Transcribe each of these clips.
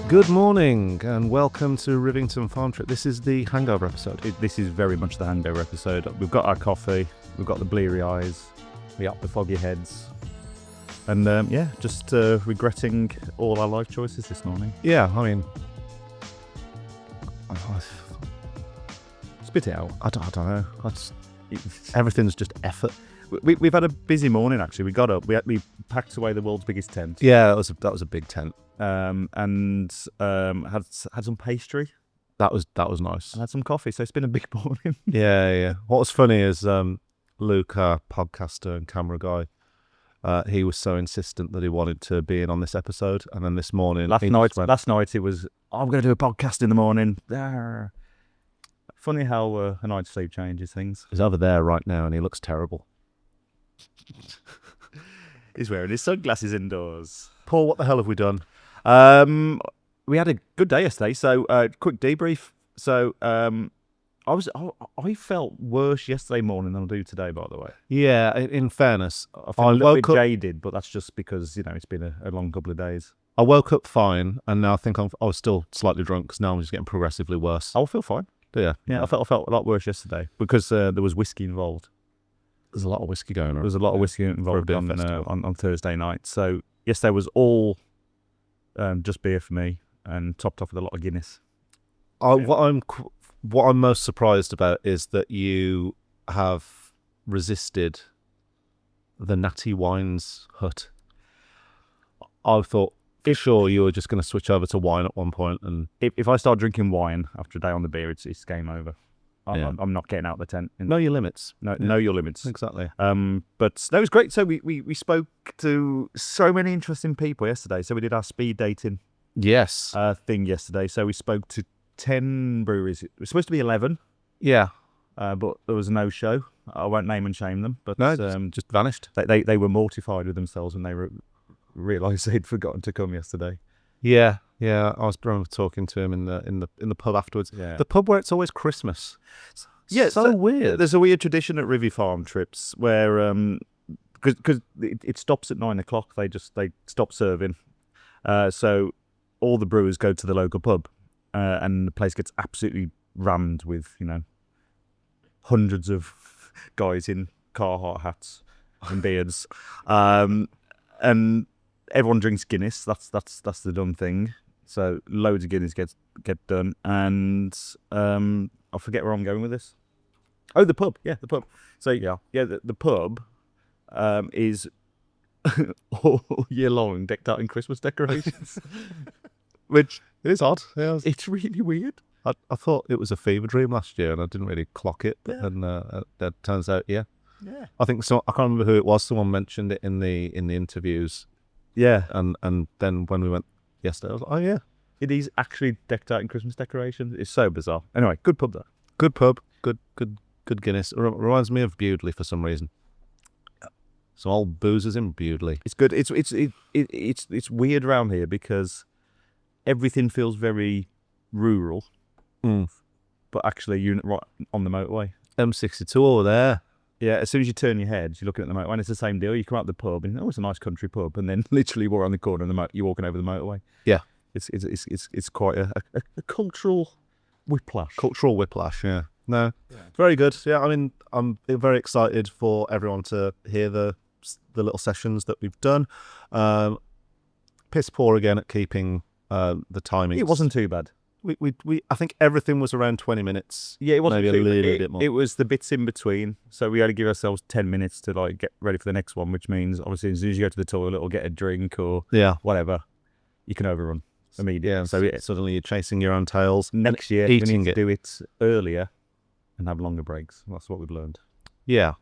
Good morning and welcome to Rivington Farm Trip. This is the Hangover episode. This is very much the Hangover episode. We've got our coffee, we've got the bleary eyes, we got the foggy heads, and just regretting all our life choices this morning. Yeah, I mean, Spit it out. I don't know. Everything's just effort. We've had a busy morning actually. We got up, we packed away the world's biggest tent. Yeah, that was a big tent. And had some pastry. That was nice. And had some coffee. So it's been a big morning. Yeah. What was funny is Luke, our podcaster and camera guy, he was so insistent that he wanted to be in on this episode. And then this morning, Last night it was, I'm going to do a podcast in the morning. Funny how a night's sleep changes things. He's over there right now, and he looks terrible. He's wearing his sunglasses indoors. Paul, what the hell have we done? We had a good day yesterday, so quick debrief. So I felt worse yesterday morning than I do today, by the way. Yeah, in fairness, I feel a little bit jaded, but that's just because, it's been a long couple of days. I woke up fine, and now I think I was still slightly drunk, because now I'm just getting progressively worse. I feel fine. Yeah. I felt a lot worse yesterday because there was whiskey involved. There's a lot of whiskey going on. There's a lot of whiskey involved on Thursday night. So yesterday was all just beer for me, and topped off with a lot of Guinness. What I'm most surprised about is that you have resisted the Natty Wines hut. I thought for sure you were just going to switch over to wine at one point, and if I start drinking wine after a day on the beer, it's game over. I'm not getting out of the tent. Know your limits. Know your limits. Exactly. But that was great. So we spoke to so many interesting people yesterday. So we did our speed dating thing yesterday. So we spoke to 10 breweries. It was supposed to be 11. Yeah. But there was no show. I won't name and shame them. But no, just vanished. They were mortified with themselves when they realised they'd forgotten to come yesterday. Yeah. I was talking to him in the pub afterwards. Yeah. The pub where it's always Christmas. Yeah, so weird. There's a weird tradition at Rivvy Farm Trips where because it stops at 9 o'clock. They stop serving. So all the brewers go to the local pub, and the place gets absolutely rammed with hundreds of guys in Carhartt hats and beards, and everyone drinks Guinness. That's the done thing. So loads of Guinness get done, and I forget where I'm going with this. Oh, the pub. Yeah, the pub. So the pub is all year long decked out in Christmas decorations, which is odd. Yeah, it's really weird. I thought it was a fever dream last year, and I didn't really clock it. But then that turns out, yeah. I think so. I can't remember who it was. Someone mentioned it in the interviews. Yeah, and then when we went yesterday, I was like, oh yeah, it is actually decked out in Christmas decorations. It's so bizarre. Anyway, good pub though. Good pub. Good Guinness. It reminds me of Bewdley for some reason. Some old boozers in Bewdley. It's good. It's weird around here because everything feels very rural, but actually you're right on the motorway. M62 over there. Yeah, as soon as you turn your head, you're looking at the motorway, and it's the same deal. You come out the pub, and it's a nice country pub, and then literally we're on the corner, and you're walking over the motorway. Yeah, it's quite a cultural whiplash. Cultural whiplash, yeah. No, very good. Yeah, I mean, I'm very excited for everyone to hear the little sessions that we've done. Piss poor again at keeping the timing. It wasn't too bad. I think everything was around 20 minutes. Yeah, it wasn't maybe a little bit more. It was the bits in between. So we had to give ourselves 10 minutes to get ready for the next one, which means obviously as soon as you go to the toilet or get a drink or whatever, you can overrun immediately. Yeah, so suddenly you're chasing your own tails. Next year we need to do it earlier and have longer breaks. That's what we've learned. Yeah.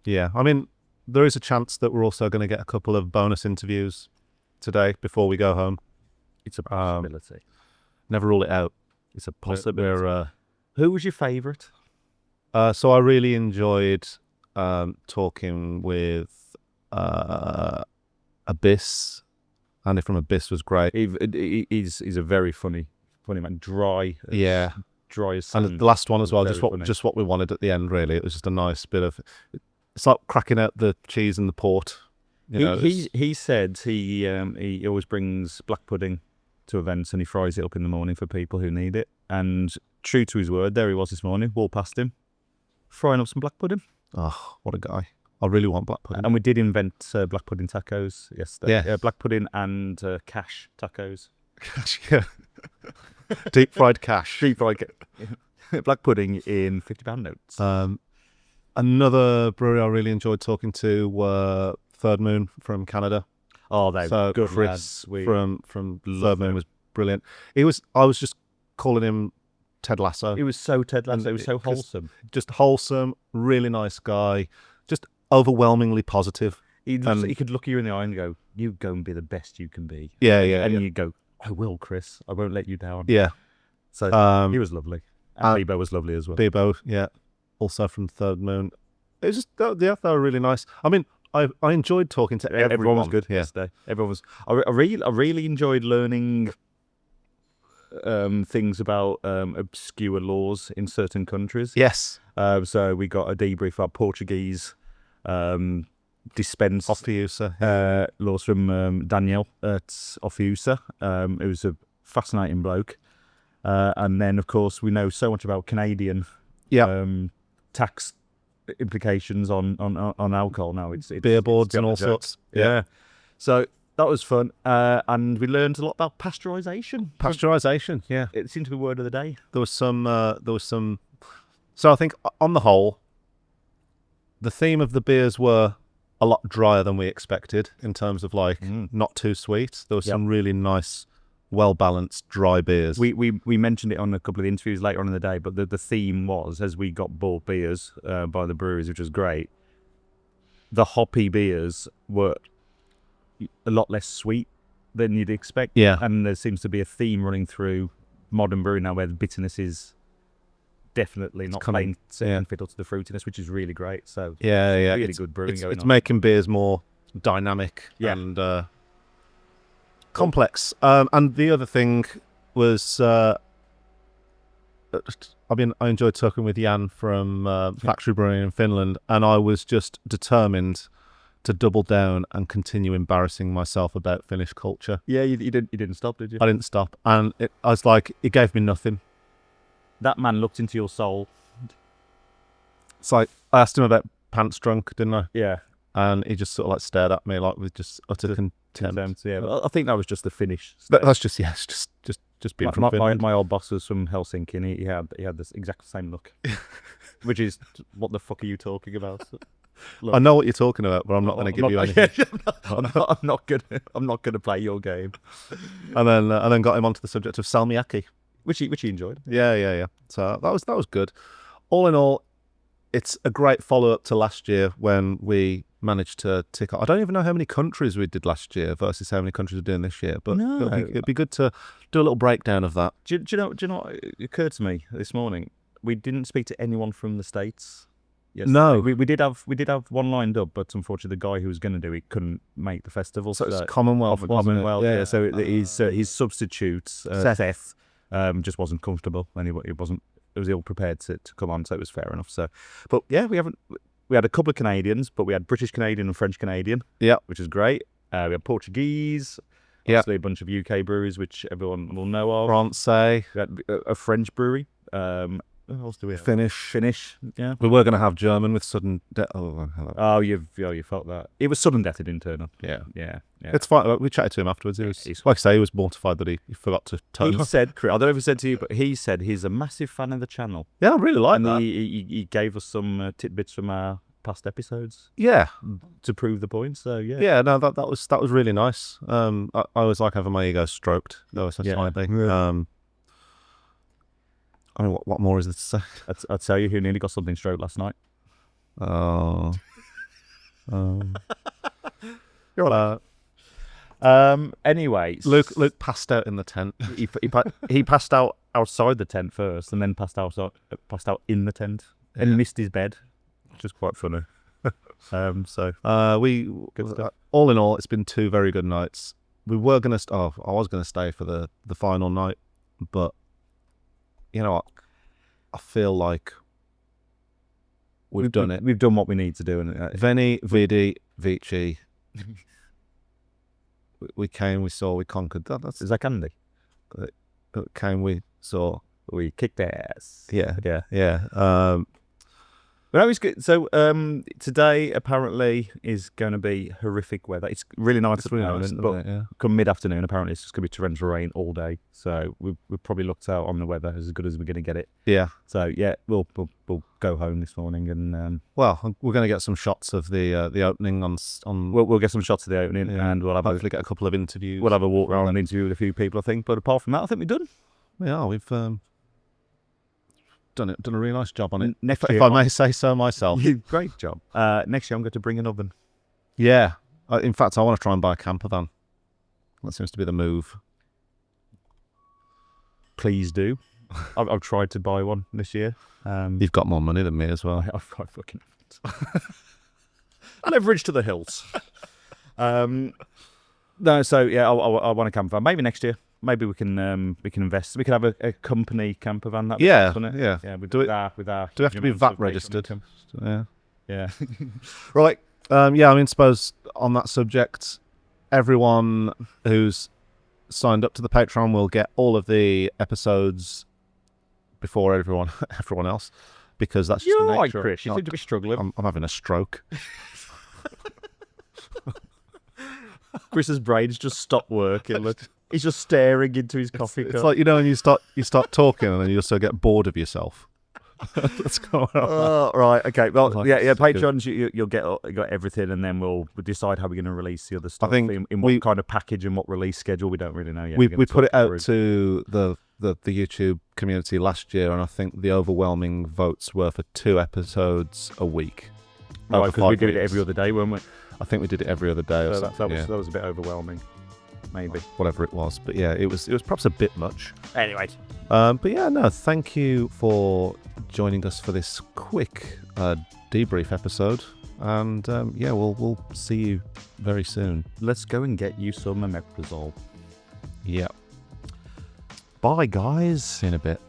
I mean, there is a chance that we're also going to get a couple of bonus interviews today before we go home. It's a possibility. Never rule it out. It's a possibility. Who was your favourite? So I really enjoyed talking with Abyss. Andy from Abyss was great. He's a very funny man. Dry. Dry as sand. And the last one as well, just what we wanted at the end, really. It was just a nice bit of... It's like cracking out the cheese and the port. He said he always brings black pudding to events, and he fries it up in the morning for people who need it. And true to his word, there he was this morning, walked past him, frying up some black pudding. Oh, what a guy. I really want black pudding. And we did invent black pudding tacos yesterday. Yeah. Black pudding and cash tacos. Yeah. Deep fried cash. Deep fried black pudding in £50 notes. Another brewery I really enjoyed talking to were Third Moon from Canada. Oh, they're So good Chris lads. from Third Moon was brilliant. I was just calling him Ted Lasso. It was so Ted Lasso. It was so wholesome. Just wholesome, really nice guy. Just overwhelmingly positive. He could look you in the eye and go, "You go and be the best you can be." Yeah. And you go, "I will, Chris. I won't let you down." Yeah. So he was lovely. And Bebo was lovely as well. Bebo, yeah, also from Third Moon. It was just they were really nice. I mean, I enjoyed talking to everyone. Everyone was good. Yeah. Yesterday. Everyone was. I really enjoyed learning things about obscure laws in certain countries. Yes. So we got a debrief about Portuguese dispense Ophiussa. laws from Daniel at Ophiussa. It was a fascinating bloke. And then, of course, we know so much about Canadian tax implications on alcohol now. It's Beer boards and all beyond a joke. sorts. Yeah. So that was fun. And we learned a lot about pasteurisation. Pasteurisation, yeah. It seemed to be word of the day. There was some. So I think on the whole, the theme of the beers were a lot drier than we expected in terms of not too sweet. There was some really nice, well-balanced dry beers. We mentioned it on a couple of interviews later on in the day, but the theme was, as we got bought beers by the breweries, which was great, the hoppy beers were a lot less sweet than you'd expect. Yeah. And there seems to be a theme running through modern brewing now where the bitterness is definitely not playing second fiddle to the fruitiness, which is really great. So really good brewing going on. It's making beers more dynamic and complex. And the other thing was, I enjoyed talking with Jan from Factory Brewing in Finland, and I was just determined to double down and continue embarrassing myself about Finnish culture. Yeah, you didn't stop, did you? I didn't stop, and I was like, it gave me nothing. That man looked into your soul. It's like I asked him about Pants Drunk, didn't I? Yeah. And he just sort of stared at me with just utter contempt. Yeah, but I think that was just the Finnish. That's just just being from Finland. My old boss was from Helsinki, and he had this exact same look, which is, what the fuck are you talking about? Look, I know what you're talking about, but I'm not going to give you anything. I'm not gonna play your game. And then got him onto the subject of salmiakki, which he enjoyed. Yeah. So that was good. All in all, it's a great follow up to last year when we managed to tick off. I don't even know how many countries we did last year versus how many countries we're doing this year, but it'd be good to do a little breakdown of that. Do you know what occurred to me this morning? We didn't speak to anyone from the States. Yes, no, we did have one lined up, but unfortunately, the guy who was going to do it couldn't make the festival. So it's Commonwealth, Commonwealth. Yeah. So his substitute Seth just wasn't comfortable. Anyway, it was ill prepared to come on, so it was fair enough. So, but yeah, we had a couple of Canadians, but we had British Canadian and French Canadian. Yeah, which is great. We had Portuguese. Obviously, a bunch of UK breweries, which everyone will know of. Francais. We had a French brewery. What else do we have? Finnish. Yeah. We were going to have German with sudden death. Oh, you felt that. It was sudden death. It didn't turn up. Yeah. It's fine. We chatted to him afterwards. Like I say, he was mortified that he forgot to turn up. He said, I don't know if he said to you, but he said he's a massive fan of the channel. Yeah, I really like that. He gave us some tidbits from our past episodes. Yeah. To prove the point. So yeah. Yeah, no, that was really nice. I always like having my ego stroked, though so slightly. Yeah. I mean, what more is there to say? I'll tell you who nearly got something stroked last night. Oh. You're all right. Anyway, Luke passed out in the tent. He passed out outside the tent first, and then passed out in the tent, and missed his bed, which is quite funny. All in all, it's been 2 very good nights. I was gonna stay for the final night, but you know what? I feel like we've done it. We've done what we need to do. Veni, Vidi, Vici. We came, we saw, we conquered. Is that candy? that came, we saw. We kicked ass. Yeah. But that was good. So today apparently is going to be horrific weather. It's really nice at the moment, but come mid-afternoon apparently it's just going to be torrential rain all day. So we've probably looked out on the weather as good as we're going to get it. Yeah. So yeah, we'll go home this morning and well, we're going to get some shots of the opening on. We'll get some shots of the opening and we'll hopefully get a couple of interviews. We'll have a walk around and interview with a few people, I think. But apart from that, I think we're done. Yeah, we've done a really nice job on it. Next year, if I may say so myself. Great job. Next year I'm going to bring an oven. Yeah. In fact, I want to try and buy a camper van. That seems to be the move. Please do. I've tried to buy one this year. You've got more money than me as well. I've fucking leverage to the hills. No, so yeah, I want a camper van. Maybe next year. Maybe we can invest. We can have a company camper van. Yeah. With do we have to be VAT registered? Yeah. Right. I mean, suppose on that subject, everyone who's signed up to the Patreon will get all of the episodes before everyone else, because that's just You're the right, nature. Chris. You seem to be struggling. I'm having a stroke. Chris's brain's just stopped working. Look, he's just staring into his coffee cup. It's like, when you start talking and then you also get bored of yourself. That's going on. Right. Okay. Well, Like, Patreons, you'll get everything, and then we'll decide how we're going to release the other stuff. I think in what kind of package and what release schedule, we don't really know yet. We put it out to the YouTube community last year, and I think the overwhelming votes were for 2 episodes a week. Right, because we did it every other day, weren't we? I think we did it every other day. Or that was a bit overwhelming, maybe. Whatever it was, but yeah, it was perhaps a bit much. Anyway. But yeah, no, thank you for joining us for this quick debrief episode, and we'll see you very soon. Let's go and get you some omeprazole. Yeah. Bye, guys. See you in a bit.